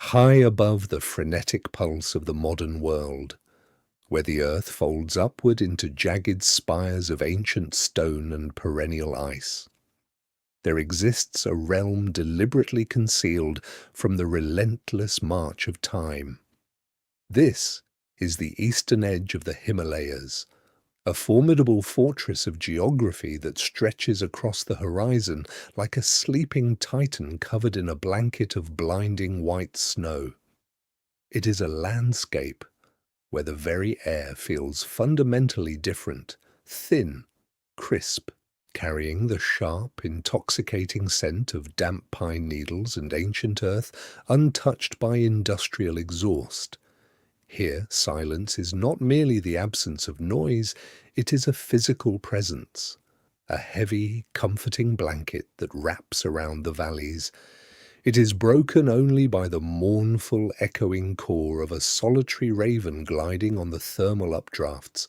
high above the frenetic pulse of the modern world, where the earth folds upward into jagged spires of ancient stone and perennial ice. There exists a realm deliberately concealed from the relentless march of time. This is the eastern edge of the Himalayas, a formidable fortress of geography that stretches across the horizon like a sleeping titan covered in a blanket of blinding white snow. It is a landscape where the very air feels fundamentally different, thin, crisp, carrying the sharp, intoxicating scent of damp pine needles and ancient earth untouched by industrial exhaust. Here, silence is not merely the absence of noise, it is a physical presence, a heavy, comforting blanket that wraps around the valleys. It is broken only by the mournful, echoing call of a solitary raven gliding on the thermal updrafts,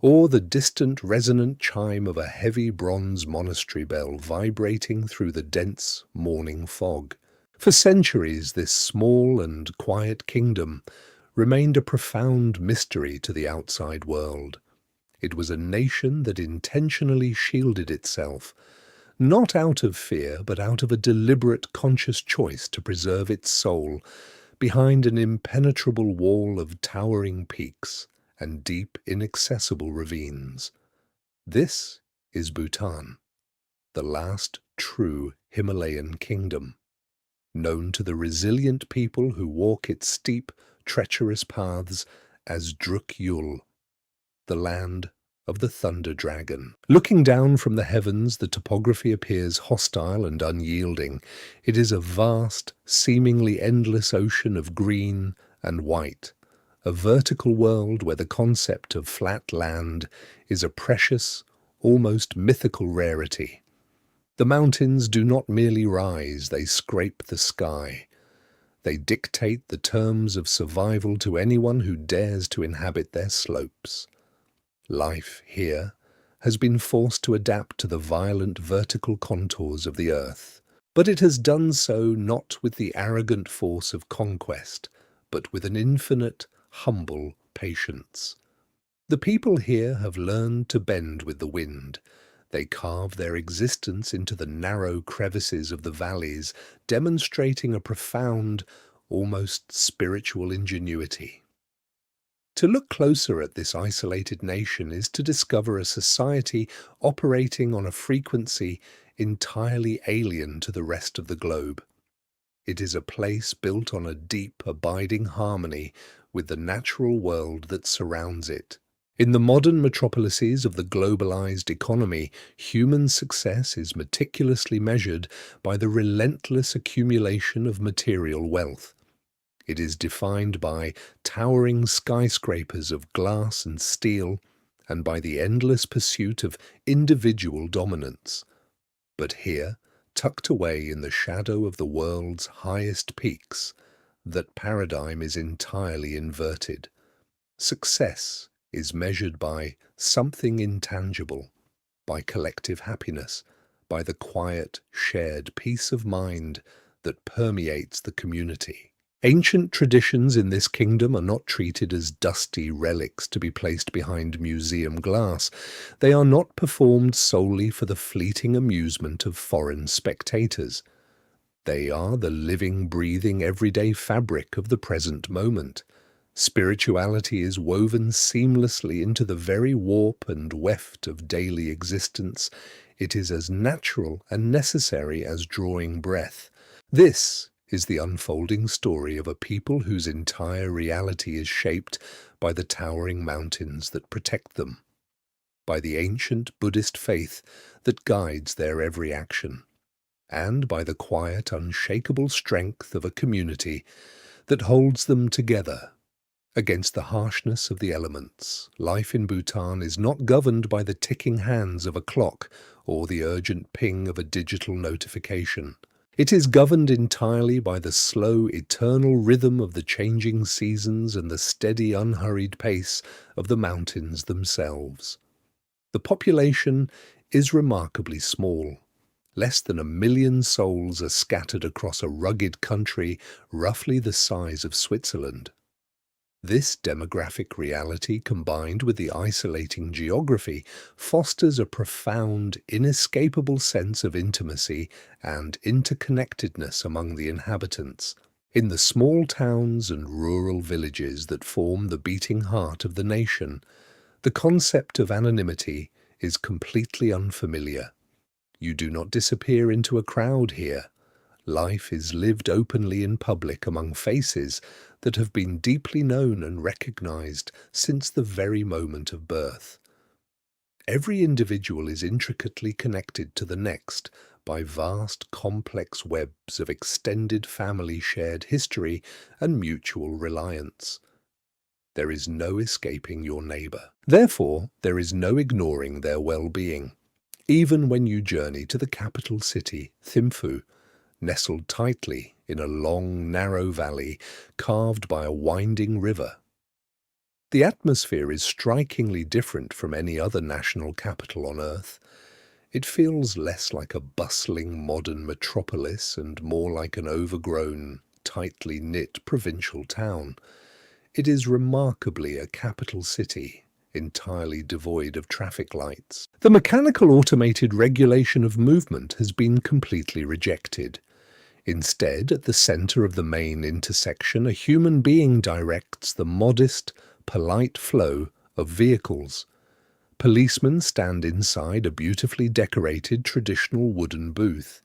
or the distant, resonant chime of a heavy bronze monastery bell vibrating through the dense morning fog. For centuries, this small and quiet kingdom remained a profound mystery to the outside world. It was a nation that intentionally shielded itself, not out of fear, but out of a deliberate, conscious choice to preserve its soul behind an impenetrable wall of towering peaks and deep, inaccessible ravines. This is Bhutan, the last true Himalayan kingdom, known to the resilient people who walk its steep, treacherous paths as Druk-Yul, the land of the thunder dragon. Looking down from the heavens, the topography appears hostile and unyielding. It is a vast, seemingly endless ocean of green and white, a vertical world where the concept of flat land is a precious, almost mythical rarity. The mountains do not merely rise, they scrape the sky. They dictate the terms of survival to anyone who dares to inhabit their slopes. Life here has been forced to adapt to the violent vertical contours of the earth, but it has done so not with the arrogant force of conquest, but with an infinite, humble patience. The people here have learned to bend with the wind. They carve their existence into the narrow crevices of the valleys, demonstrating a profound, almost spiritual ingenuity. To look closer at this isolated nation is to discover a society operating on a frequency entirely alien to the rest of the globe. It is a place built on a deep, abiding harmony with the natural world that surrounds it. In the modern metropolises of the globalized economy, human success is meticulously measured by the relentless accumulation of material wealth. It is defined by towering skyscrapers of glass and steel, and by the endless pursuit of individual dominance. But here, tucked away in the shadow of the world's highest peaks, that paradigm is entirely inverted. Success is measured by something intangible, by collective happiness, by the quiet, shared peace of mind that permeates the community. Ancient traditions in this kingdom are not treated as dusty relics to be placed behind museum glass. They are not performed solely for the fleeting amusement of foreign spectators. They are the living, breathing, everyday fabric of the present moment. Spirituality is woven seamlessly into the very warp and weft of daily existence. It is as natural and necessary as drawing breath. This is the unfolding story of a people whose entire reality is shaped by the towering mountains that protect them, by the ancient Buddhist faith that guides their every action, and by the quiet, unshakable strength of a community that holds them together against the harshness of the elements. Life in Bhutan is not governed by the ticking hands of a clock or the urgent ping of a digital notification. It is governed entirely by the slow, eternal rhythm of the changing seasons and the steady, unhurried pace of the mountains themselves. The population is remarkably small. Less than 1 million souls are scattered across a rugged country roughly the size of Switzerland. This demographic reality, combined with the isolating geography, fosters a profound, inescapable sense of intimacy and interconnectedness among the inhabitants. In the small towns and rural villages that form the beating heart of the nation, the concept of anonymity is completely unfamiliar. You do not disappear into a crowd here. Life is lived openly in public among faces that have been deeply known and recognized since the very moment of birth. Every individual is intricately connected to the next by vast, complex webs of extended family shared history and mutual reliance. There is no escaping your neighbor. Therefore, there is no ignoring their well-being. Even when you journey to the capital city, Thimphu, nestled tightly in a long, narrow valley carved by a winding river. The atmosphere is strikingly different from any other national capital on Earth. It feels less like a bustling modern metropolis and more like an overgrown, tightly knit provincial town. It is remarkably a capital city, entirely devoid of traffic lights. The mechanical automated regulation of movement has been completely rejected. Instead, at the center of the main intersection, a human being directs the modest, polite flow of vehicles. Policemen stand inside a beautifully decorated traditional wooden booth.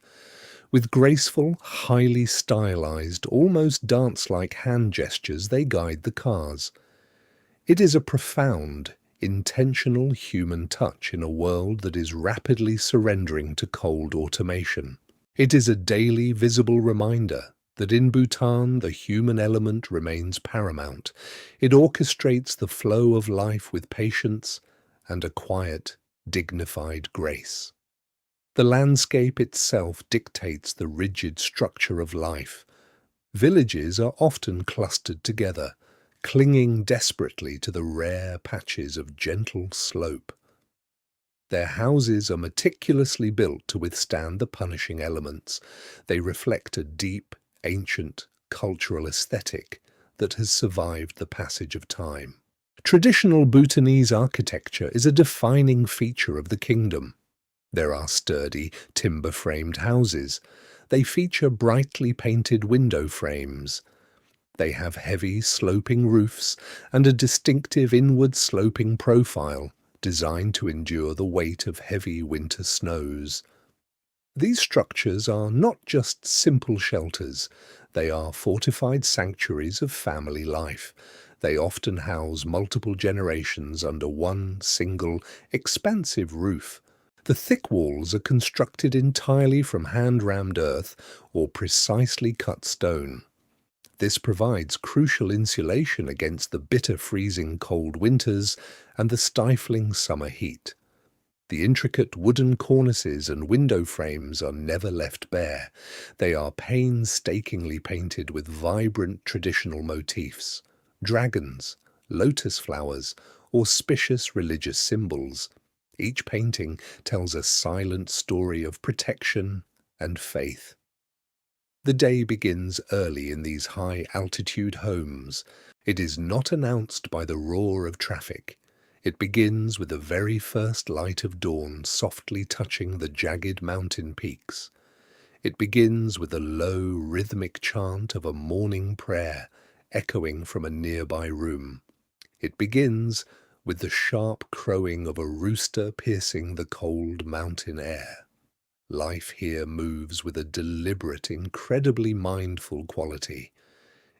With graceful, highly stylized, almost dance-like hand gestures, they guide the cars. It is a profound, intentional human touch in a world that is rapidly surrendering to cold automation. It is a daily visible reminder that in Bhutan the human element remains paramount. It orchestrates the flow of life with patience and a quiet, dignified grace. The landscape itself dictates the rigid structure of life. Villages are often clustered together, clinging desperately to the rare patches of gentle slope. Their houses are meticulously built to withstand the punishing elements. They reflect a deep, ancient, cultural aesthetic that has survived the passage of time. Traditional Bhutanese architecture is a defining feature of the kingdom. There are sturdy, timber-framed houses. They feature brightly painted window frames. They have heavy, sloping roofs and a distinctive inward-sloping profile, designed to endure the weight of heavy winter snows. These structures are not just simple shelters, they are fortified sanctuaries of family life. They often house multiple generations under one single, expansive roof. The thick walls are constructed entirely from hand-rammed earth or precisely cut stone. This provides crucial insulation against the bitter freezing cold winters and the stifling summer heat. The intricate wooden cornices and window frames are never left bare. They are painstakingly painted with vibrant traditional motifs, dragons, lotus flowers, auspicious religious symbols. Each painting tells a silent story of protection and faith. The day begins early in these high-altitude homes. It is not announced by the roar of traffic. It begins with the very first light of dawn softly touching the jagged mountain peaks. It begins with the low, rhythmic chant of a morning prayer echoing from a nearby room. It begins with the sharp crowing of a rooster piercing the cold mountain air. Life here moves with a deliberate, incredibly mindful quality.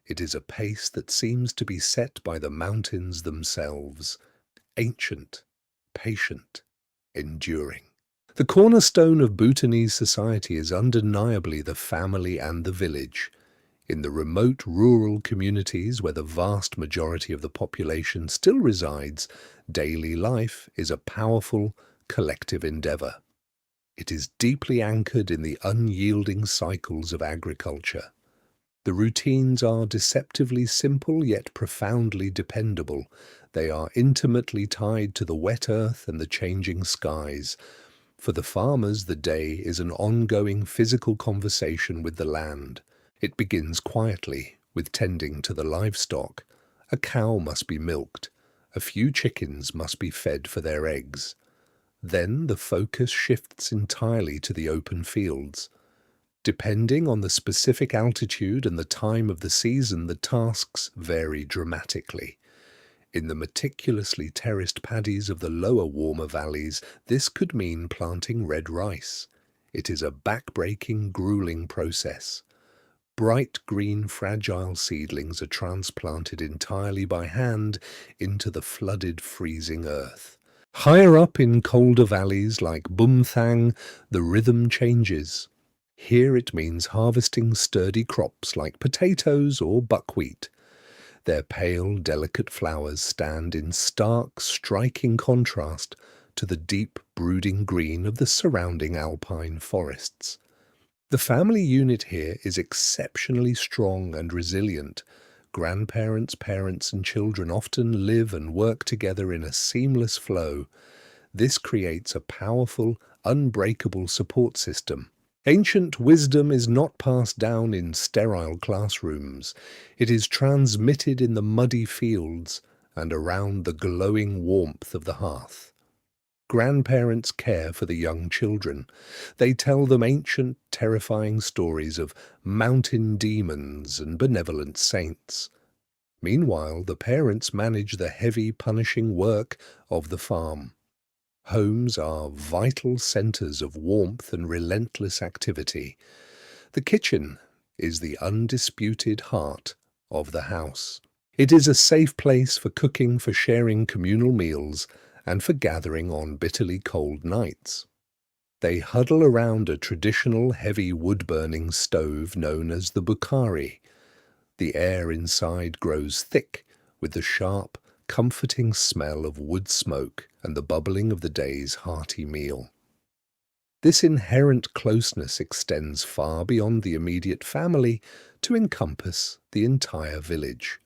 It is a pace that seems to be set by the mountains themselves, ancient, patient, enduring. The cornerstone of Bhutanese society is undeniably the family and the village. In the remote rural communities where the vast majority of the population still resides, daily life is a powerful, collective endeavor. It is deeply anchored in the unyielding cycles of agriculture. The routines are deceptively simple yet profoundly dependable. They are intimately tied to the wet earth and the changing skies. For the farmers, the day is an ongoing physical conversation with the land. It begins quietly, with tending to the livestock. A cow must be milked. A few chickens must be fed for their eggs. Then the focus shifts entirely to the open fields. Depending on the specific altitude and the time of the season, the tasks vary dramatically. In the meticulously terraced paddies of the lower warmer valleys, this could mean planting red rice. It is a back-breaking, grueling process. Bright green fragile seedlings are transplanted entirely by hand into the flooded, freezing earth. Higher up in colder valleys like Bhutan, the rhythm changes. Here it means harvesting sturdy crops like potatoes or buckwheat. Their pale, delicate flowers stand in stark, striking contrast to the deep, brooding green of the surrounding alpine forests. The family unit here is exceptionally strong and resilient. Grandparents, parents, and children often live and work together in a seamless flow. This creates a powerful, unbreakable support system. Ancient wisdom is not passed down in sterile classrooms. It is transmitted in the muddy fields and around the glowing warmth of the hearth. Grandparents care for the young children. They tell them ancient, terrifying stories of mountain demons and benevolent saints. Meanwhile, the parents manage the heavy, punishing work of the farm. Homes are vital centers of warmth and relentless activity. The kitchen is the undisputed heart of the house. It is a safe place for cooking, for sharing communal meals, and for gathering on bitterly cold nights. They huddle around a traditional heavy wood-burning stove known as the bukari. The air inside grows thick with the sharp, comforting smell of wood smoke and the bubbling of the day's hearty meal. This inherent closeness extends far beyond the immediate family to encompass the entire village.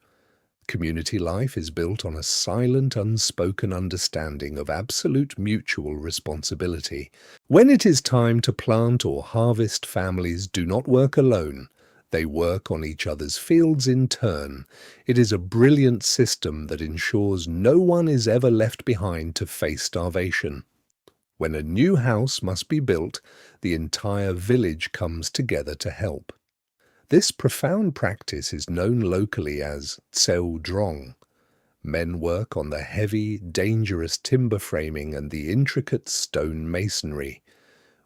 Community life is built on a silent, unspoken understanding of absolute mutual responsibility. When it is time to plant or harvest, families do not work alone. They work on each other's fields in turn. It is a brilliant system that ensures no one is ever left behind to face starvation. When a new house must be built, the entire village comes together to help. This profound practice is known locally as tseo drong. Men work on the heavy, dangerous timber framing and the intricate stone masonry.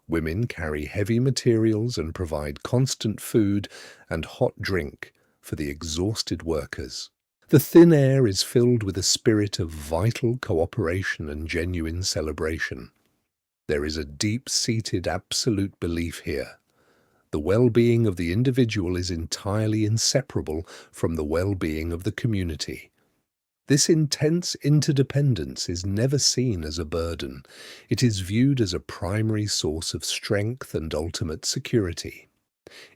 Women carry heavy materials and provide constant food and hot drink for the exhausted workers. The thin air is filled with a spirit of vital cooperation and genuine celebration. There is a deep-seated absolute belief here. The well-being of the individual is entirely inseparable from the well-being of the community. This intense interdependence is never seen as a burden. It is viewed as a primary source of strength and ultimate security.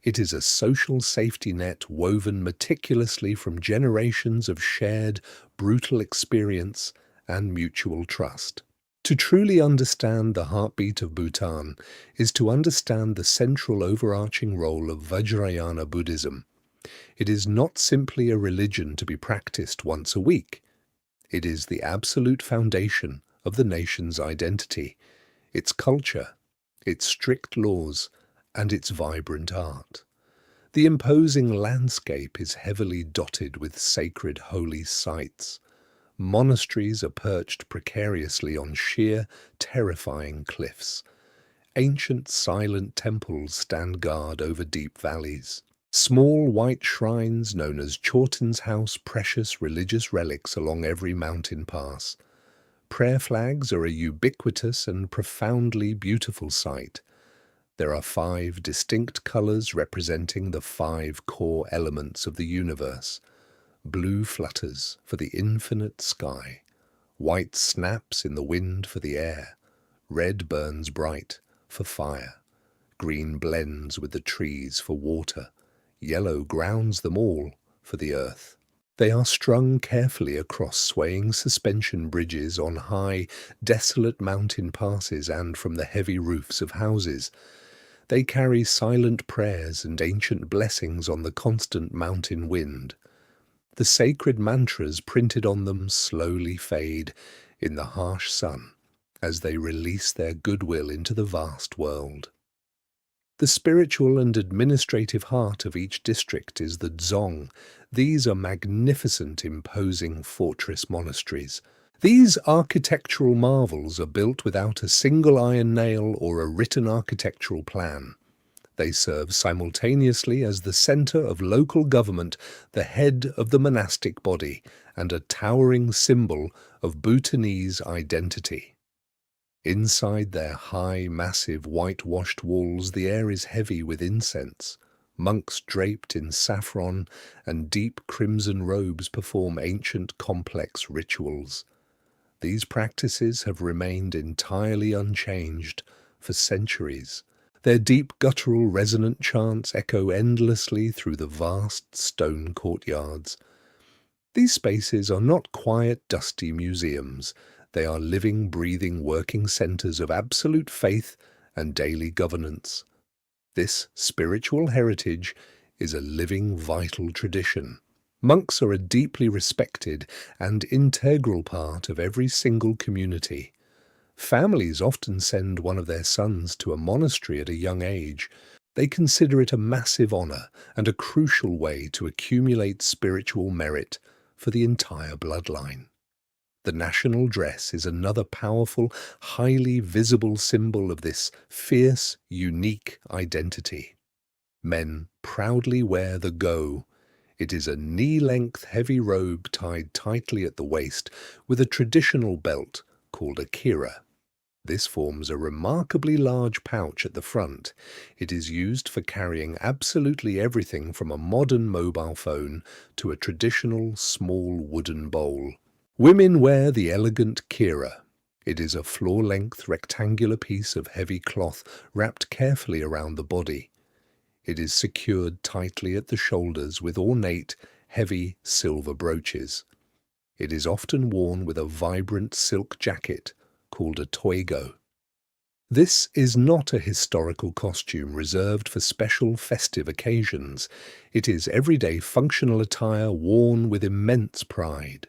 It is a social safety net woven meticulously from generations of shared, brutal experience and mutual trust. To truly understand the heartbeat of Bhutan is to understand the central overarching role of Vajrayana Buddhism. It is not simply a religion to be practiced once a week. It is the absolute foundation of the nation's identity, its culture, its strict laws, and its vibrant art. The imposing landscape is heavily dotted with sacred holy sites. Monasteries are perched precariously on sheer, terrifying cliffs. Ancient, silent temples stand guard over deep valleys. Small white shrines known as Chorten's House precious religious relics along every mountain pass. Prayer flags are a ubiquitous and profoundly beautiful sight. There are 5 distinct colors representing the 5 core elements of the universe. Blue flutters for the infinite sky. White snaps in the wind for the air. Red burns bright for fire. Green blends with the trees for water. Yellow grounds them all for the earth. They are strung carefully across swaying suspension bridges on high, desolate mountain passes and from the heavy roofs of houses. They carry silent prayers and ancient blessings on the constant mountain wind. The sacred mantras printed on them slowly fade in the harsh sun as they release their goodwill into the vast world. The spiritual and administrative heart of each district is the dzong. These are magnificent, imposing fortress monasteries. These architectural marvels are built without a single iron nail or a written architectural plan. They serve simultaneously as the center of local government, the head of the monastic body, and a towering symbol of Bhutanese identity. Inside their high, massive, whitewashed walls, the air is heavy with incense. Monks draped in saffron and deep crimson robes perform ancient, complex rituals. These practices have remained entirely unchanged for centuries. Their deep, guttural, resonant chants echo endlessly through the vast stone courtyards. These spaces are not quiet, dusty museums. They are living, breathing, working centers of absolute faith and daily governance. This spiritual heritage is a living, vital tradition. Monks are a deeply respected and integral part of every single community. Families often send one of their sons to a monastery at a young age. They consider it a massive honor and a crucial way to accumulate spiritual merit for the entire bloodline. The national dress is another powerful, highly visible symbol of this fierce, unique identity. Men proudly wear the go. It is a knee-length heavy robe tied tightly at the waist with a traditional belt called a kira. This forms a remarkably large pouch at the front. It is used for carrying absolutely everything from a modern mobile phone to a traditional small wooden bowl. Women wear the elegant kira. It is a floor-length rectangular piece of heavy cloth wrapped carefully around the body. It is secured tightly at the shoulders with ornate, heavy silver brooches. It is often worn with a vibrant silk jacket called a toigo. This is not a historical costume reserved for special festive occasions. It is everyday functional attire worn with immense pride.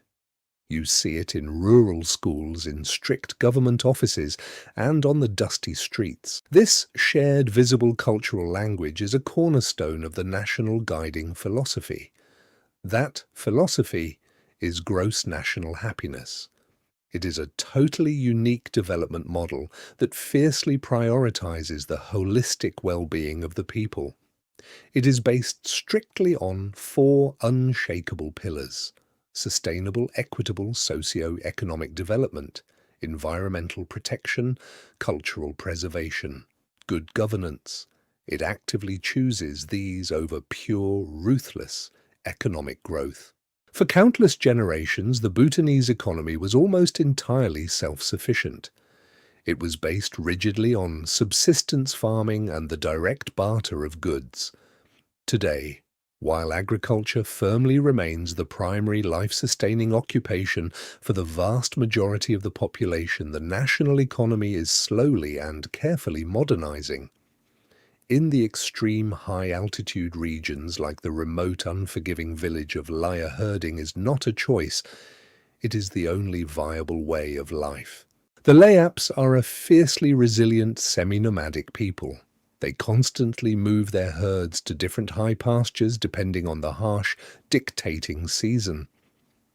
You see it in rural schools, in strict government offices, and on the dusty streets. This shared visible cultural language is a cornerstone of the national guiding philosophy. That philosophy is gross national happiness. It is a totally unique development model that fiercely prioritizes the holistic well-being of the people. It is based strictly on 4 unshakable pillars: sustainable, equitable, socio-economic development, environmental protection, cultural preservation, good governance. It actively chooses these over pure, ruthless economic growth. For countless generations, the Bhutanese economy was almost entirely self-sufficient. It was based rigidly on subsistence farming and the direct barter of goods. Today, while agriculture firmly remains the primary life-sustaining occupation for the vast majority of the population, the national economy is slowly and carefully modernizing. In the extreme high-altitude regions like the remote, unforgiving village of Laya, herding is not a choice, it is the only viable way of life. The Layaps are a fiercely resilient, semi-nomadic people. They constantly move their herds to different high pastures depending on the harsh, dictating season.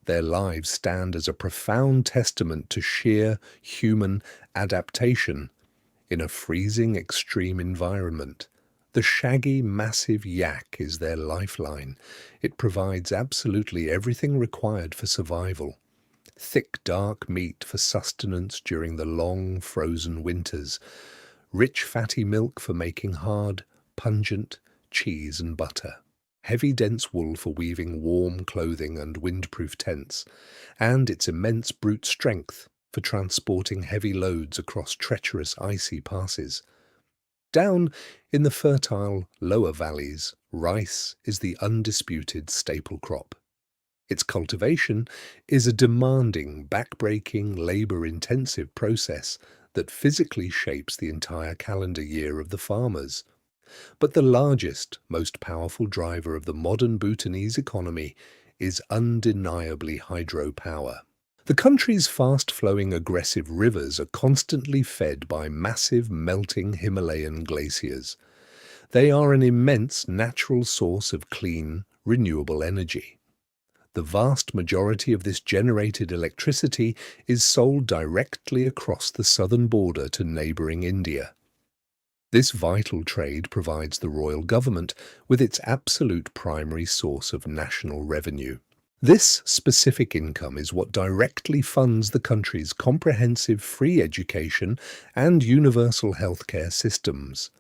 Their lives stand as a profound testament to sheer human adaptation in a freezing, extreme environment. The shaggy, massive yak is their lifeline. It provides absolutely everything required for survival. Thick, dark meat for sustenance during the long, frozen winters. Rich, fatty milk for making hard, pungent cheese and butter. Heavy, dense wool for weaving warm clothing and windproof tents. And its immense brute strength for transporting heavy loads across treacherous, icy passes. Down in the fertile lower valleys, rice is the undisputed staple crop. Its cultivation is a demanding, backbreaking, labor-intensive process that physically shapes the entire calendar year of the farmers. But the largest, most powerful driver of the modern Bhutanese economy is undeniably hydropower. The country's fast-flowing aggressive rivers are constantly fed by massive melting Himalayan glaciers. They are an immense natural source of clean, renewable energy. The vast majority of this generated electricity is sold directly across the southern border to neighbouring India. This vital trade provides the royal government with its absolute primary source of national revenue. This specific income is what directly funds the country's comprehensive free education and universal healthcare systems.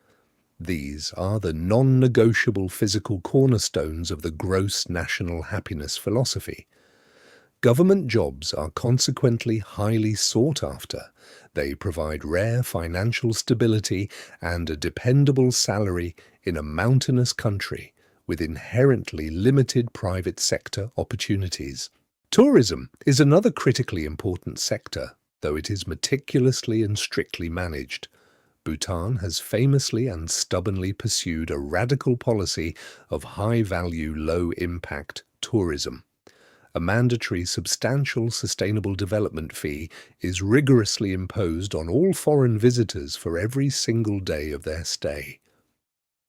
These are the non-negotiable physical cornerstones of the gross national happiness philosophy. Government jobs are consequently highly sought after. They provide rare financial stability and a dependable salary in a mountainous country with inherently limited private sector opportunities. Tourism is another critically important sector, though it is meticulously and strictly managed. Bhutan has famously and stubbornly pursued a radical policy of high-value, low-impact tourism. A mandatory substantial sustainable development fee is rigorously imposed on all foreign visitors for every single day of their stay.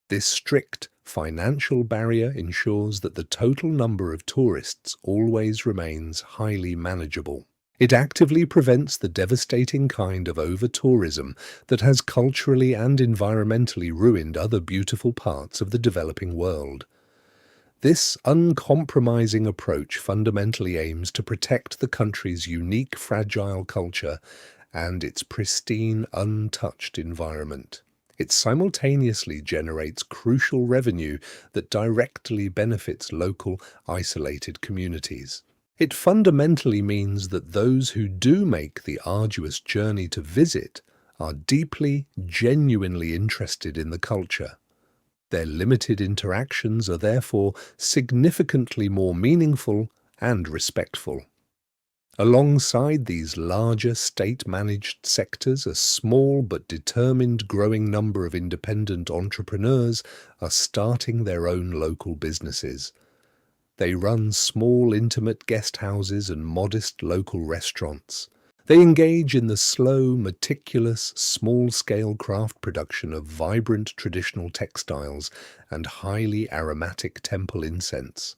This strict financial barrier ensures that the total number of tourists always remains highly manageable. It actively prevents the devastating kind of over-tourism that has culturally and environmentally ruined other beautiful parts of the developing world. This uncompromising approach fundamentally aims to protect the country's unique fragile culture and its pristine, untouched environment. It simultaneously generates crucial revenue that directly benefits local, isolated communities. It fundamentally means that those who do make the arduous journey to visit are deeply, genuinely interested in the culture. Their limited interactions are therefore significantly more meaningful and respectful. Alongside these larger state-managed sectors, a small but determined growing number of independent entrepreneurs are starting their own local businesses. They run small, intimate guest houses and modest local restaurants. They engage in the slow, meticulous, small-scale craft production of vibrant traditional textiles and highly aromatic temple incense.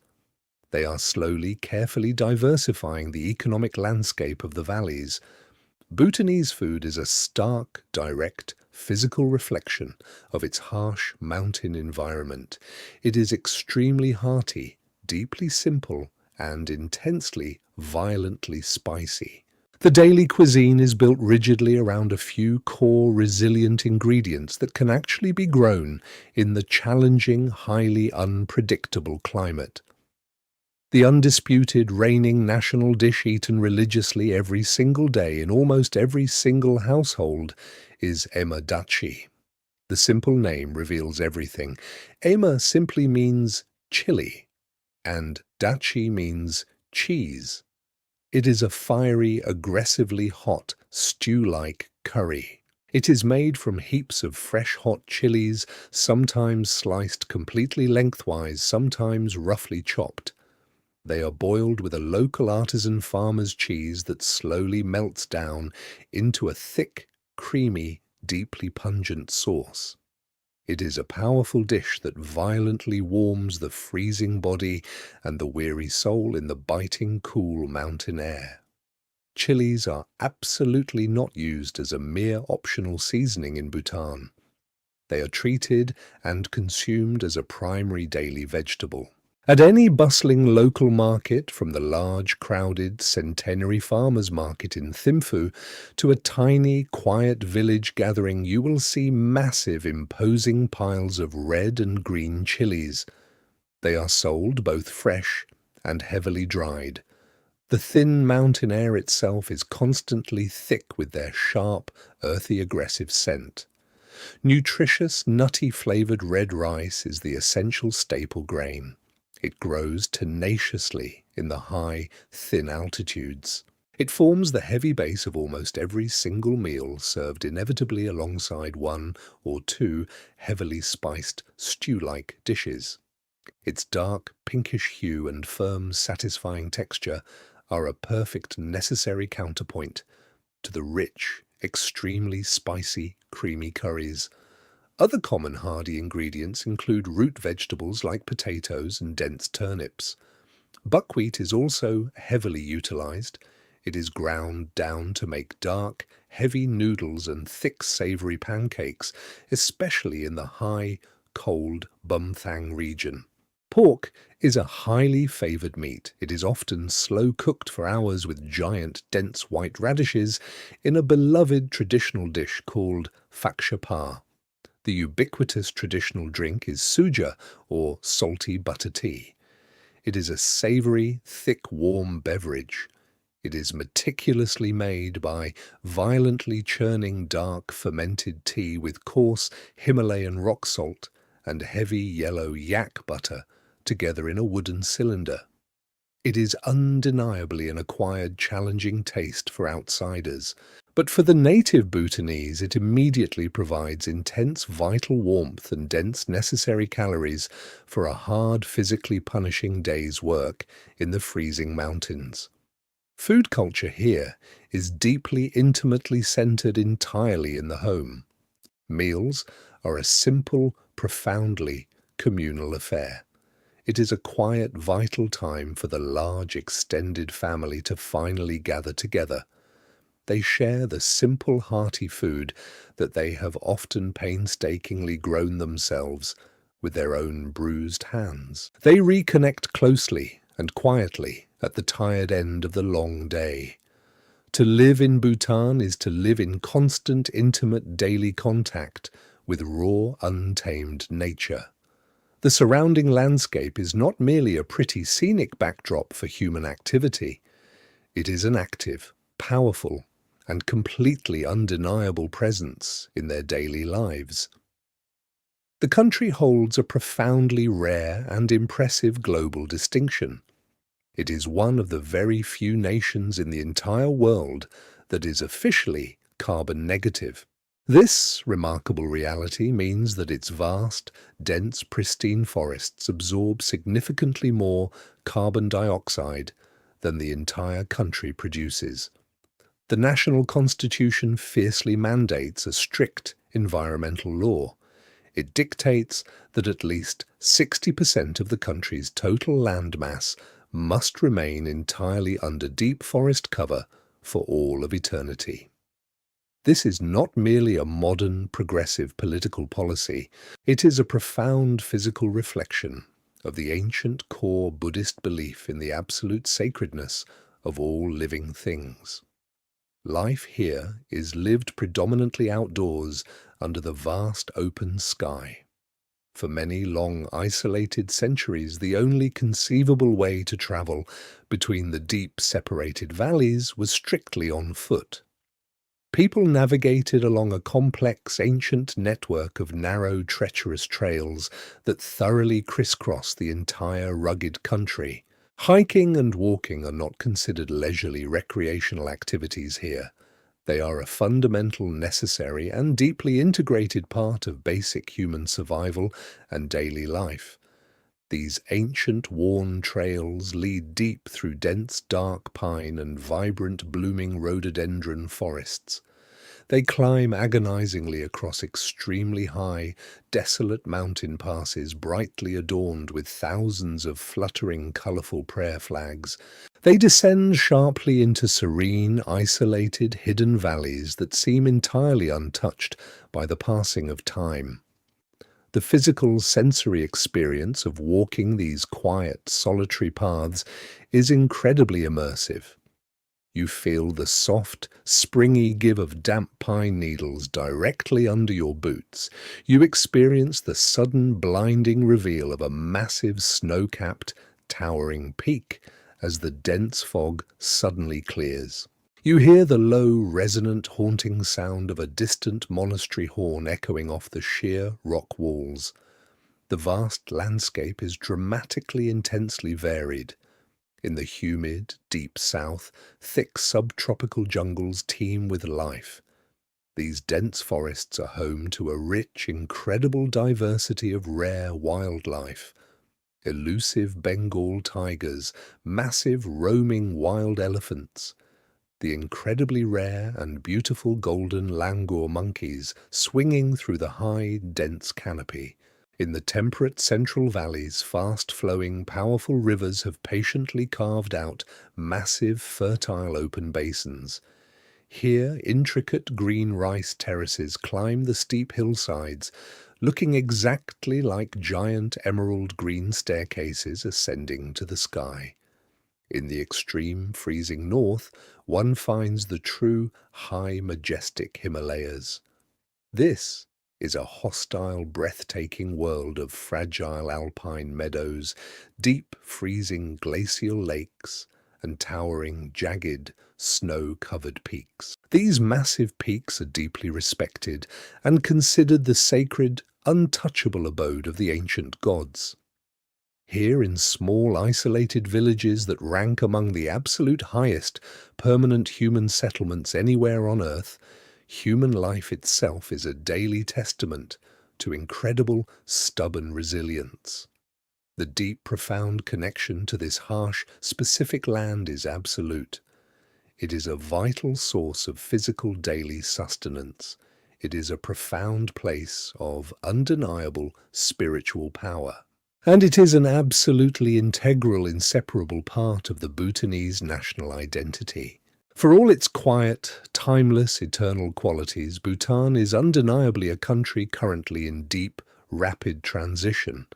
They are slowly, carefully diversifying the economic landscape of the valleys. Bhutanese food is a stark, direct, physical reflection of its harsh mountain environment. It is extremely hearty, deeply simple, and intensely, violently spicy. The daily cuisine is built rigidly around a few core, resilient ingredients that can actually be grown in the challenging, highly unpredictable climate. The undisputed reigning national dish eaten religiously every single day in almost every single household is ema dachi. The simple name reveals everything. Ema simply means chili, and dachi means cheese. It is a fiery, aggressively hot, stew-like curry. It is made from heaps of fresh hot chilies, sometimes sliced completely lengthwise, sometimes roughly chopped. They are boiled with a local artisan farmer's cheese that slowly melts down into a thick, creamy, deeply pungent sauce. It is a powerful dish that violently warms the freezing body and the weary soul in the biting, cool mountain air. Chilies are absolutely not used as a mere optional seasoning in Bhutan. They are treated and consumed as a primary daily vegetable. At any bustling local market, from the large, crowded, centenary farmers' market in Thimphu to a tiny, quiet village gathering, you will see massive, imposing piles of red and green chilies. They are sold both fresh and heavily dried. The thin mountain air itself is constantly thick with their sharp, earthy, aggressive scent. Nutritious, nutty-flavored red rice is the essential staple grain. It grows tenaciously in the high, thin altitudes. It forms the heavy base of almost every single meal, served inevitably alongside one or two heavily spiced stew-like dishes. Its dark, pinkish hue and firm, satisfying texture are a perfect necessary counterpoint to the rich, extremely spicy, creamy curries. Other common hardy ingredients include root vegetables like potatoes and dense turnips. Buckwheat is also heavily utilized. It is ground down to make dark, heavy noodles and thick, savory pancakes, especially in the high, cold Bumthang region. Pork is a highly favored meat. It is often slow-cooked for hours with giant, dense white radishes in a beloved traditional dish called phakshapa. The ubiquitous traditional drink is suja, or salty butter tea. It is a savory, thick, warm beverage. It is meticulously made by violently churning dark fermented tea with coarse Himalayan rock salt and heavy yellow yak butter together in a wooden cylinder. It is undeniably an acquired challenging taste for outsiders, but for the native Bhutanese it immediately provides intense vital warmth and dense necessary calories for a hard, physically punishing day's work in the freezing mountains. Food culture here is deeply, intimately centered entirely in the home. Meals are a simple, profoundly communal affair. It is a quiet, vital time for the large, extended family to finally gather together. They share the simple, hearty food that they have often painstakingly grown themselves with their own bruised hands. They reconnect closely and quietly at the tired end of the long day. To live in Bhutan is to live in constant, intimate daily contact with raw, untamed nature. The surrounding landscape is not merely a pretty scenic backdrop for human activity. It is an active, powerful, and completely undeniable presence in their daily lives. The country holds a profoundly rare and impressive global distinction. It is one of the very few nations in the entire world that is officially carbon negative. This remarkable reality means that its vast, dense, pristine forests absorb significantly more carbon dioxide than the entire country produces. The national constitution fiercely mandates a strict environmental law. It dictates that at least 60% of the country's total landmass must remain entirely under deep forest cover for all of eternity. This is not merely a modern, progressive political policy. It is a profound physical reflection of the ancient core Buddhist belief in the absolute sacredness of all living things. Life here is lived predominantly outdoors under the vast open sky. For many long isolated centuries, the only conceivable way to travel between the deep separated valleys was strictly on foot. People navigated along a complex, ancient network of narrow, treacherous trails that thoroughly crisscross the entire rugged country. Hiking and walking are not considered leisurely recreational activities here. They are a fundamental, necessary, and deeply integrated part of basic human survival and daily life. These ancient, worn trails lead deep through dense, dark pine and vibrant, blooming rhododendron forests. They climb agonizingly across extremely high, desolate mountain passes brightly adorned with thousands of fluttering, colorful prayer flags. They descend sharply into serene, isolated, hidden valleys that seem entirely untouched by the passing of time. The physical sensory experience of walking these quiet, solitary paths is incredibly immersive. You feel the soft, springy give of damp pine needles directly under your boots. You experience the sudden, blinding reveal of a massive, snow-capped, towering peak as the dense fog suddenly clears. You hear the low, resonant, haunting sound of a distant monastery horn echoing off the sheer rock walls. The vast landscape is dramatically intensely varied. In the humid, deep south, thick subtropical jungles teem with life. These dense forests are home to a rich, incredible diversity of rare wildlife. Elusive Bengal tigers, massive roaming wild elephants, the incredibly rare and beautiful golden langur monkeys swinging through the high, dense canopy. In the temperate central valleys, fast-flowing, powerful rivers have patiently carved out massive, fertile open basins. Here, intricate green rice terraces climb the steep hillsides, looking exactly like giant emerald green staircases ascending to the sky. In the extreme freezing north, one finds the true high majestic Himalayas. This is a hostile, breathtaking world of fragile alpine meadows, deep freezing glacial lakes, and towering, jagged, snow-covered peaks. These massive peaks are deeply respected and considered the sacred, untouchable abode of the ancient gods. Here, in small, isolated villages that rank among the absolute highest permanent human settlements anywhere on Earth, human life itself is a daily testament to incredible, stubborn resilience. The deep, profound connection to this harsh, specific land is absolute. It is a vital source of physical daily sustenance. It is a profound place of undeniable spiritual power. And it is an absolutely integral, inseparable part of the Bhutanese national identity. For all its quiet, timeless, eternal qualities, Bhutan is undeniably a country currently in deep, rapid transition.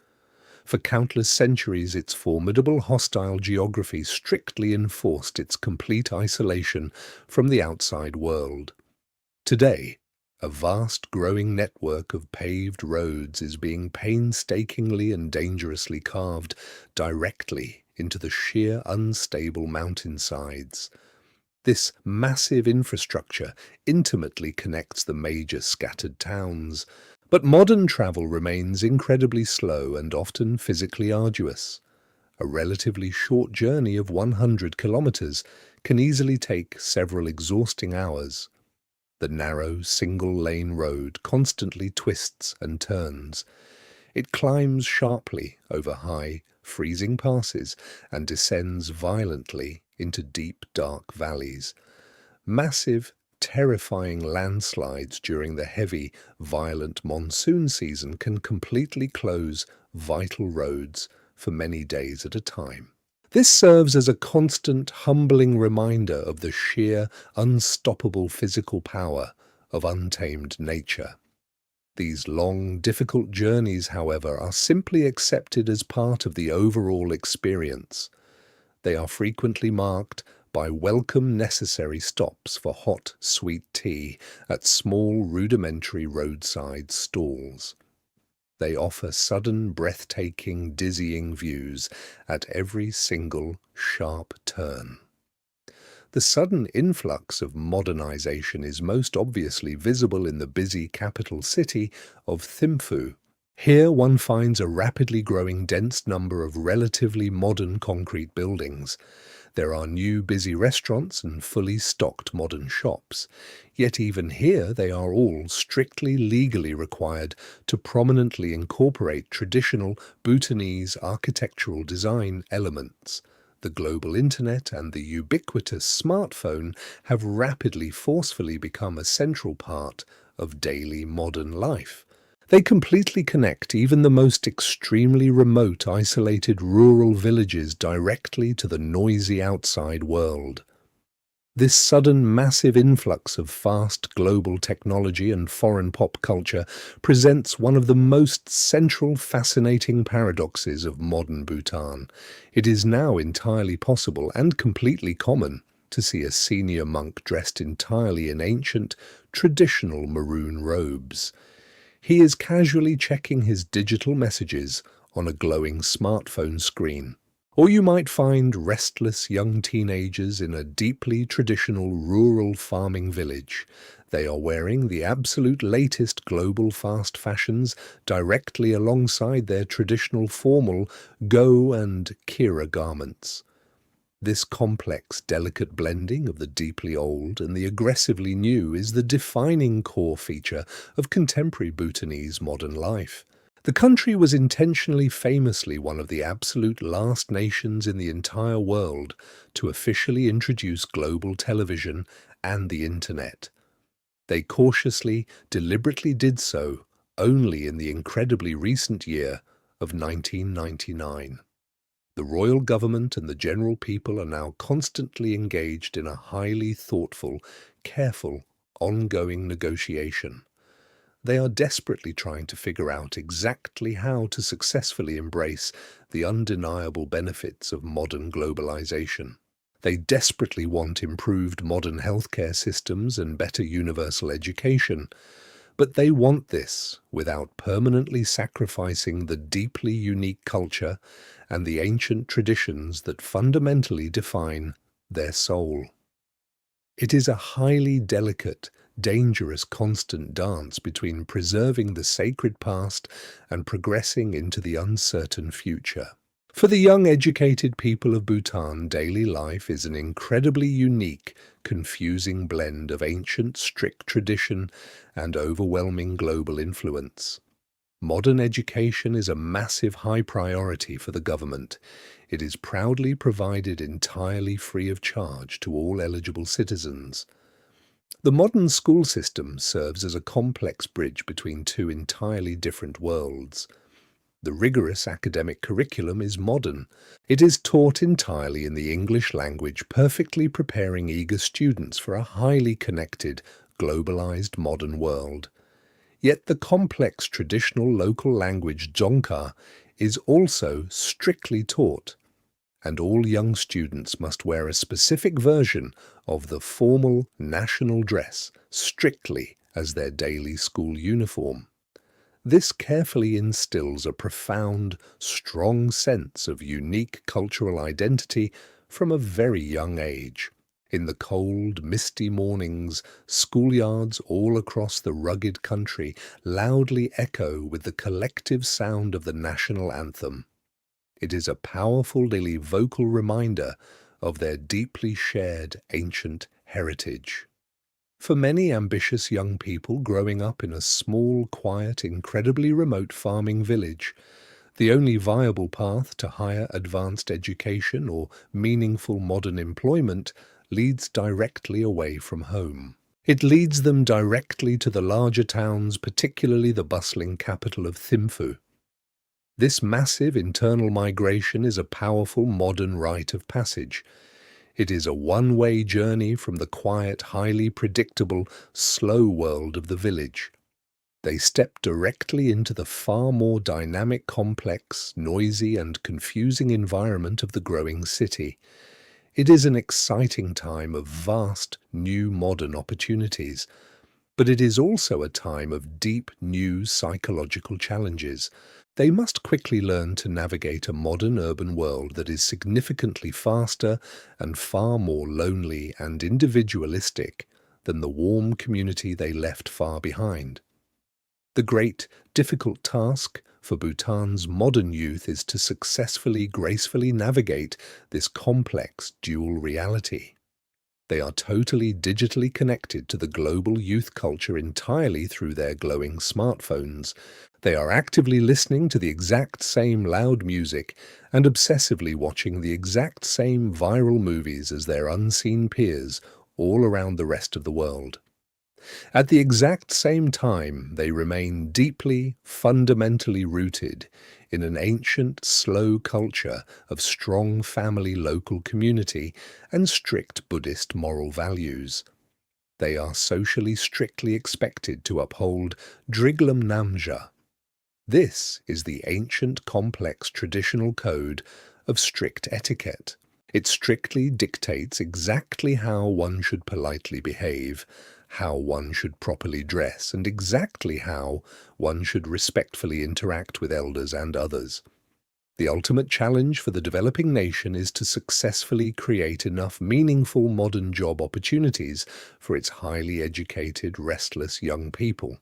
For countless centuries, its formidable hostile geography strictly enforced its complete isolation from the outside world. Today, a vast growing network of paved roads is being painstakingly and dangerously carved directly into the sheer unstable mountainsides. This massive infrastructure intimately connects the major scattered towns, but modern travel remains incredibly slow and often physically arduous. A relatively short journey of 100 kilometers can easily take several exhausting hours. The narrow, single-lane road constantly twists and turns. It climbs sharply over high, freezing passes and descends violently into deep, dark valleys. Massive, terrifying landslides during the heavy, violent monsoon season can completely close vital roads for many days at a time. This serves as a constant, humbling reminder of the sheer, unstoppable physical power of untamed nature. These long, difficult journeys, however, are simply accepted as part of the overall experience. They are frequently marked by welcome necessary stops for hot, sweet tea at small, rudimentary roadside stalls. They offer sudden, breathtaking, dizzying views at every single sharp turn. The sudden influx of modernization is most obviously visible in the busy capital city of Thimphu. Here one finds a rapidly growing dense number of relatively modern concrete buildings. There are new busy restaurants and fully stocked modern shops. Yet even here they are all strictly legally required to prominently incorporate traditional Bhutanese architectural design elements. The global internet and the ubiquitous smartphone have rapidly forcefully become a central part of daily modern life. They completely connect even the most extremely remote, isolated rural villages directly to the noisy outside world. This sudden massive influx of fast global technology and foreign pop culture presents one of the most central fascinating paradoxes of modern Bhutan. It is now entirely possible and completely common to see a senior monk dressed entirely in ancient, traditional maroon robes. He is casually checking his digital messages on a glowing smartphone screen. Or you might find restless young teenagers in a deeply traditional rural farming village. They are wearing the absolute latest global fast fashions directly alongside their traditional formal Go and Kira garments. This complex, delicate blending of the deeply old and the aggressively new is the defining core feature of contemporary Bhutanese modern life. The country was intentionally famously one of the absolute last nations in the entire world to officially introduce global television and the internet. They cautiously, deliberately did so only in the incredibly recent year of 1999. The royal government and the general people are now constantly engaged in a highly thoughtful, careful, ongoing negotiation. They are desperately trying to figure out exactly how to successfully embrace the undeniable benefits of modern globalization. They desperately want improved modern healthcare systems and better universal education, but they want this without permanently sacrificing the deeply unique culture and the ancient traditions that fundamentally define their soul. It is a highly delicate, dangerous constant dance between preserving the sacred past and progressing into the uncertain future. For the young educated people of Bhutan, daily life is an incredibly unique, confusing blend of ancient, strict tradition and overwhelming global influence. Modern education is a massive high priority for the government. It is proudly provided entirely free of charge to all eligible citizens. The modern school system serves as a complex bridge between two entirely different worlds. The rigorous academic curriculum is modern. It is taught entirely in the English language, perfectly preparing eager students for a highly connected, globalized modern world. Yet the complex traditional local language Dzongkha is also strictly taught, and all young students must wear a specific version of the formal national dress strictly as their daily school uniform. This carefully instills a profound, strong sense of unique cultural identity from a very young age. In the cold, misty mornings, schoolyards all across the rugged country loudly echo with the collective sound of the national anthem. It is a powerful, daily vocal reminder of their deeply shared ancient heritage. For many ambitious young people growing up in a small, quiet, incredibly remote farming village, the only viable path to higher advanced education or meaningful modern employment leads directly away from home. It leads them directly to the larger towns, particularly the bustling capital of Thimphu. This massive internal migration is a powerful modern rite of passage. It is a one-way journey from the quiet, highly predictable, slow world of the village. They step directly into the far more dynamic, complex, noisy and confusing environment of the growing city. It is an exciting time of vast, new modern opportunities, but it is also a time of deep, new psychological challenges. They must quickly learn to navigate a modern urban world that is significantly faster and far more lonely and individualistic than the warm community they left far behind. The great, difficult task for Bhutan's modern youth is to successfully, gracefully navigate this complex dual reality. They are totally digitally connected to the global youth culture entirely through their glowing smartphones. They are actively listening to the exact same loud music and obsessively watching the exact same viral movies as their unseen peers all around the rest of the world. At the exact same time, they remain deeply, fundamentally rooted in an ancient, slow culture of strong family local community and strict Buddhist moral values. They are socially strictly expected to uphold Driglam Namja. This is the ancient, complex traditional code of strict etiquette. It strictly dictates exactly how one should politely behave, how one should properly dress, and exactly how one should respectfully interact with elders and others. The ultimate challenge for the developing nation is to successfully create enough meaningful modern job opportunities for its highly educated, restless young people.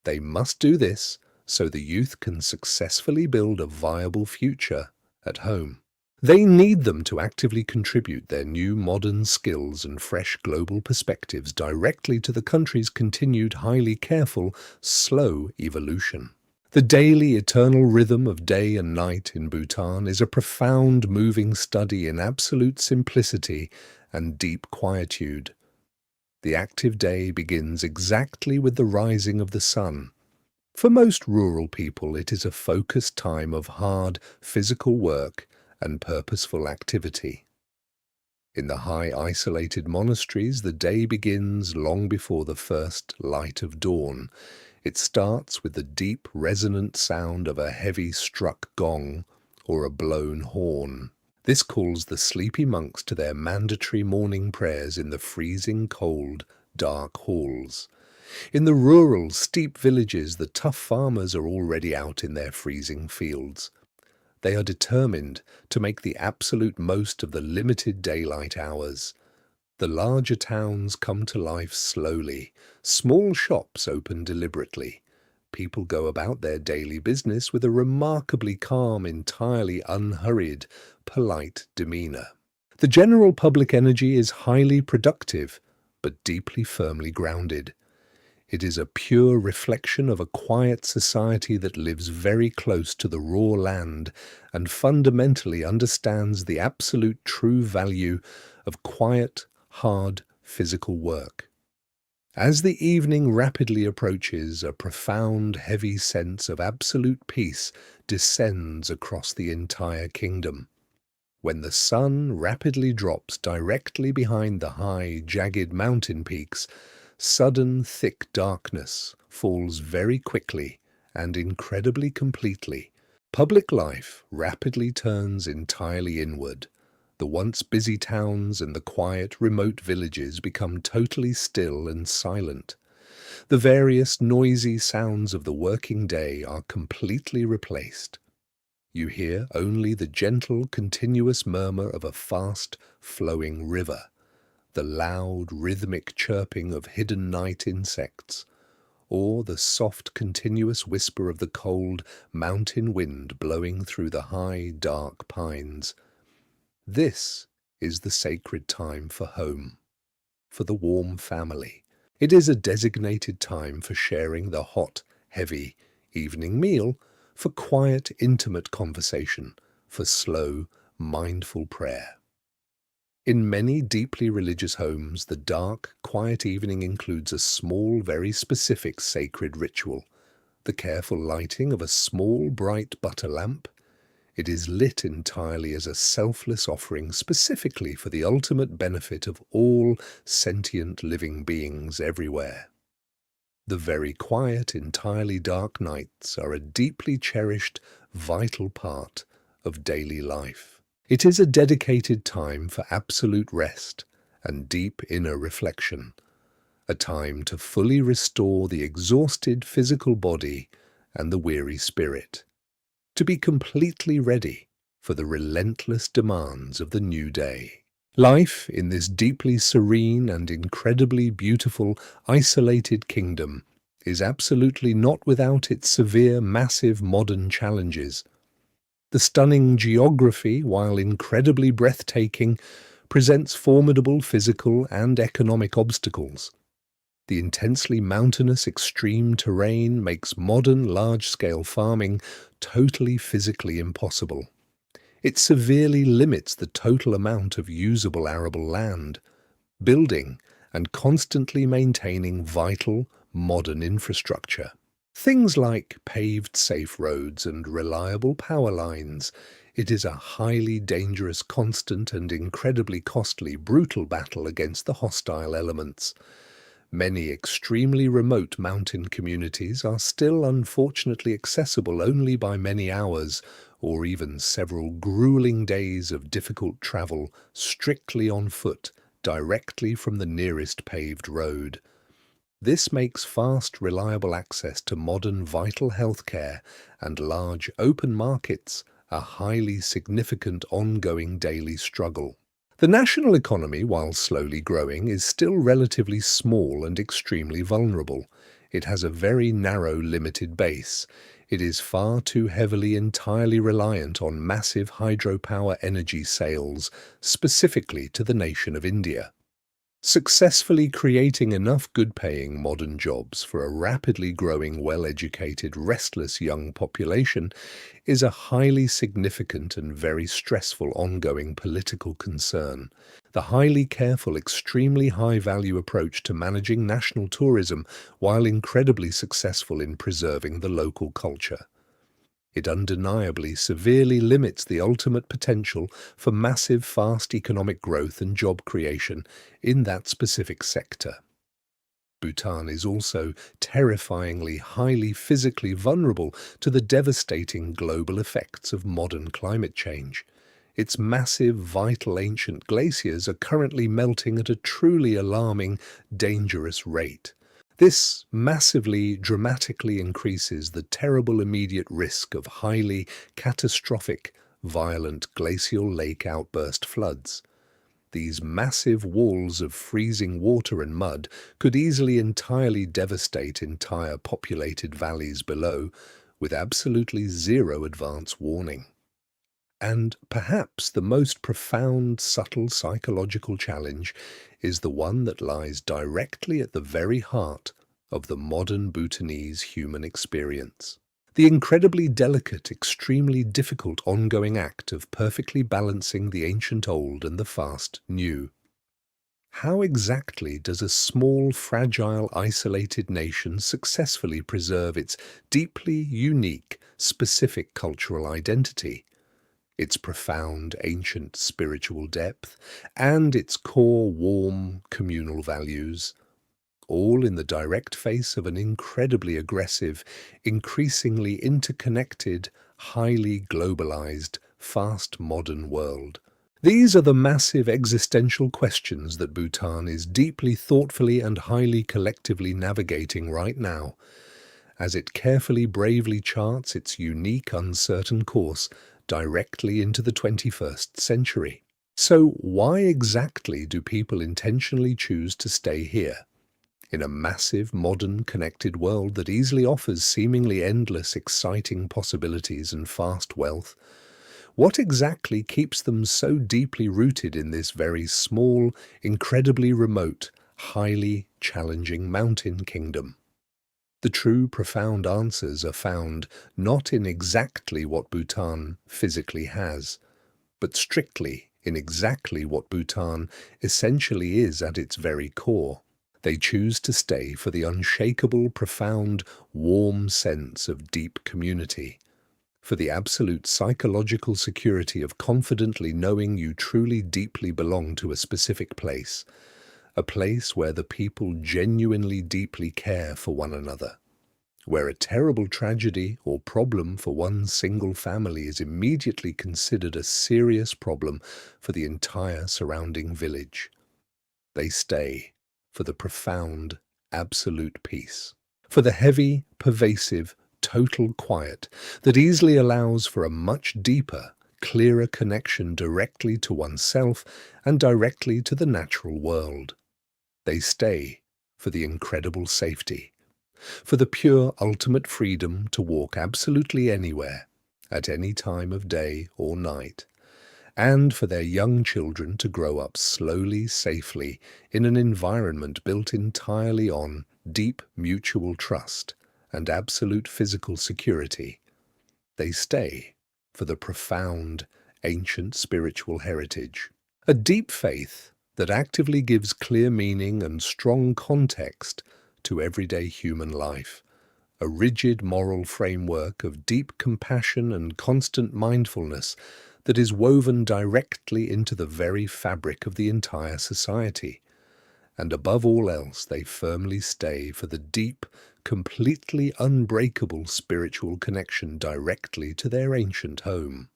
They must do this so the youth can successfully build a viable future at home. They need them to actively contribute their new modern skills and fresh global perspectives directly to the country's continued highly careful, slow evolution. The daily eternal rhythm of day and night in Bhutan is a profound moving study in absolute simplicity and deep quietude. The active day begins exactly with the rising of the sun. For most rural people, it is a focused time of hard physical work and purposeful activity. In the high isolated monasteries, the day begins long before the first light of dawn. It starts with the deep, resonant sound of a heavy struck gong or a blown horn. This calls the sleepy monks to their mandatory morning prayers in the freezing cold, dark halls. In the rural, steep villages, the tough farmers are already out in their freezing fields. They are determined to make the absolute most of the limited daylight hours. The larger towns come to life slowly. Small shops open deliberately. People go about their daily business with a remarkably calm, entirely unhurried, polite demeanour. The general public energy is highly productive, but deeply firmly grounded. It is a pure reflection of a quiet society that lives very close to the raw land and fundamentally understands the absolute true value of quiet, hard, physical work. As the evening rapidly approaches, a profound, heavy sense of absolute peace descends across the entire kingdom. When the sun rapidly drops directly behind the high, jagged mountain peaks, sudden, thick darkness falls very quickly and incredibly completely. Public life rapidly turns entirely inward. The once busy towns and the quiet, remote villages become totally still and silent. The various noisy sounds of the working day are completely replaced. You hear only the gentle, continuous murmur of a fast, flowing river, the loud, rhythmic chirping of hidden night insects, or the soft, continuous whisper of the cold, mountain wind blowing through the high, dark pines. This is the sacred time for home, for the warm family. It is a designated time for sharing the hot, heavy evening meal, for quiet, intimate conversation, for slow, mindful prayer. In many deeply religious homes, the dark, quiet evening includes a small, very specific sacred ritual, the careful lighting of a small, bright butter lamp. It is lit entirely as a selfless offering specifically for the ultimate benefit of all sentient living beings everywhere. The very quiet, entirely dark nights are a deeply cherished, vital part of daily life. It is a dedicated time for absolute rest and deep inner reflection, a time to fully restore the exhausted physical body and the weary spirit, to be completely ready for the relentless demands of the new day. Life in this deeply serene and incredibly beautiful, isolated kingdom is absolutely not without its severe, massive modern challenges. The stunning geography, while incredibly breathtaking, presents formidable physical and economic obstacles. The intensely mountainous extreme terrain makes modern large-scale farming totally physically impossible. It severely limits the total amount of usable arable land, building and constantly maintaining vital, modern infrastructure. Things like paved safe roads and reliable power lines. It is a highly dangerous, constant and incredibly costly, brutal battle against the hostile elements. Many extremely remote mountain communities are still unfortunately accessible only by many hours or even several grueling days of difficult travel strictly on foot, directly from the nearest paved road. This makes fast, reliable access to modern vital healthcare and large open markets a highly significant ongoing daily struggle. The national economy, while slowly growing, is still relatively small and extremely vulnerable. It has a very narrow, limited base. It is far too heavily entirely reliant on massive hydropower energy sales, specifically to the nation of India. Successfully creating enough good-paying modern jobs for a rapidly growing, well-educated, restless young population is a highly significant and very stressful ongoing political concern. The highly careful, extremely high-value approach to managing national tourism while incredibly successful in preserving the local culture. It undeniably severely limits the ultimate potential for massive, fast economic growth and job creation in that specific sector. Bhutan is also terrifyingly highly physically vulnerable to the devastating global effects of modern climate change. Its massive, vital ancient glaciers are currently melting at a truly alarming, dangerous rate. This massively, dramatically increases the terrible immediate risk of highly catastrophic, violent glacial lake outburst floods. These massive walls of freezing water and mud could easily entirely devastate entire populated valleys below, with absolutely zero advance warning. And perhaps the most profound, subtle psychological challenge is the one that lies directly at the very heart of the modern Bhutanese human experience. The incredibly delicate, extremely difficult ongoing act of perfectly balancing the ancient old and the fast new. How exactly does a small, fragile, isolated nation successfully preserve its deeply unique, specific cultural identity? Its profound, ancient spiritual depth, and its core, warm, communal values, all in the direct face of an incredibly aggressive, increasingly interconnected, highly globalized, fast modern world. These are the massive existential questions that Bhutan is deeply, thoughtfully, and highly collectively navigating right now, as it carefully, bravely charts its unique, uncertain course directly into the 21st century. So why exactly do people intentionally choose to stay here? In a massive, modern, connected world that easily offers seemingly endless, exciting possibilities and fast wealth, what exactly keeps them so deeply rooted in this very small, incredibly remote, highly challenging mountain kingdom? The true profound answers are found not in exactly what Bhutan physically has, but strictly in exactly what Bhutan essentially is at its very core. They choose to stay for the unshakable, profound, warm sense of deep community, for the absolute psychological security of confidently knowing you truly deeply belong to a specific place, a place where the people genuinely deeply care for one another, where a terrible tragedy or problem for one single family is immediately considered a serious problem for the entire surrounding village. They stay for the profound, absolute peace, for the heavy, pervasive, total quiet that easily allows for a much deeper, clearer connection directly to oneself and directly to the natural world. They stay for the incredible safety, for the pure ultimate freedom to walk absolutely anywhere, at any time of day or night, and for their young children to grow up slowly, safely, in an environment built entirely on deep mutual trust and absolute physical security. They stay for the profound, ancient spiritual heritage, a deep faith that actively gives clear meaning and strong context to everyday human life, a rigid moral framework of deep compassion and constant mindfulness that is woven directly into the very fabric of the entire society. And above all else, they firmly stay for the deep, completely unbreakable spiritual connection directly to their ancient home,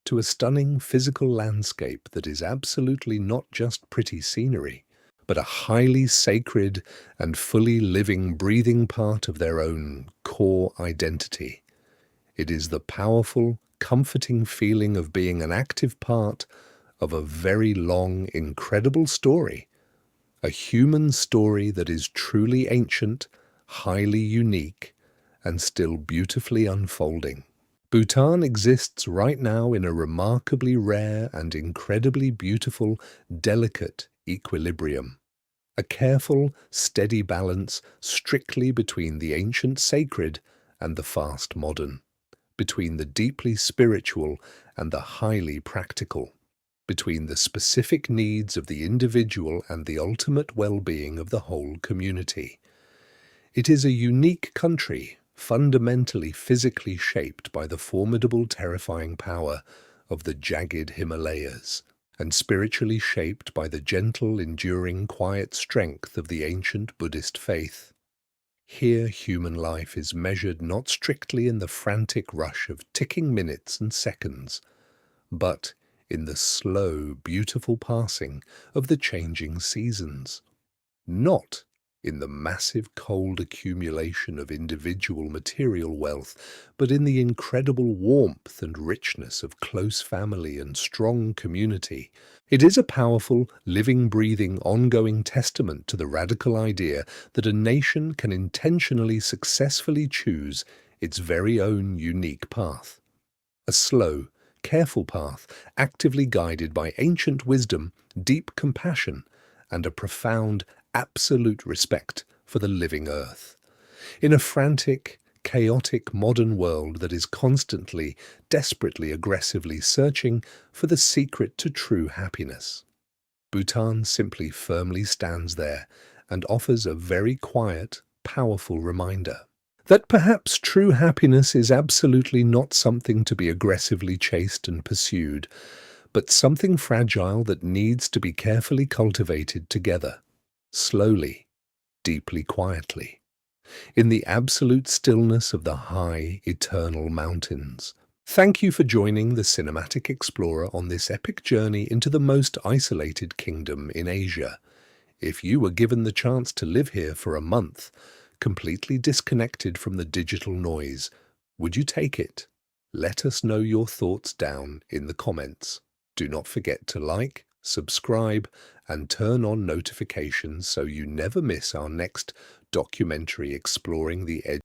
to a stunning physical landscape that is absolutely not just pretty scenery, but a highly sacred and fully living, breathing part of their own core identity. It is the powerful, comforting feeling of being an active part of a very long, incredible story, a human story that is truly ancient, highly unique, and still beautifully unfolding. Bhutan exists right now in a remarkably rare and incredibly beautiful, delicate equilibrium. A careful, steady balance strictly between the ancient sacred and the fast modern, between the deeply spiritual and the highly practical, between the specific needs of the individual and the ultimate well-being of the whole community. It is a unique country, fundamentally physically shaped by the formidable, terrifying power of the jagged Himalayas, and spiritually shaped by the gentle, enduring, quiet strength of the ancient Buddhist faith. Here human life is measured not strictly in the frantic rush of ticking minutes and seconds, but in the slow, beautiful passing of the changing seasons. Not in the massive cold accumulation of individual material wealth, but in the incredible warmth and richness of close family and strong community. It is a powerful, living, breathing, ongoing testament to the radical idea that a nation can intentionally, successfully choose its very own unique path. A slow, careful path, actively guided by ancient wisdom, deep compassion, and a profound, absolute respect for the living earth. In a frantic, chaotic modern world that is constantly, desperately, aggressively searching for the secret to true happiness, Bhutan simply firmly stands there and offers a very quiet, powerful reminder that perhaps true happiness is absolutely not something to be aggressively chased and pursued, but something fragile that needs to be carefully cultivated together, slowly, deeply, quietly, in the absolute stillness of the high, eternal mountains. Thank you for joining the Cinematic Explorer on this epic journey into the most isolated kingdom in Asia. If you were given the chance to live here for a month, completely disconnected from the digital noise, would you take it? Let us know your thoughts down in the comments. Do not forget to like, subscribe, and turn on notifications so you never miss our next documentary exploring the edge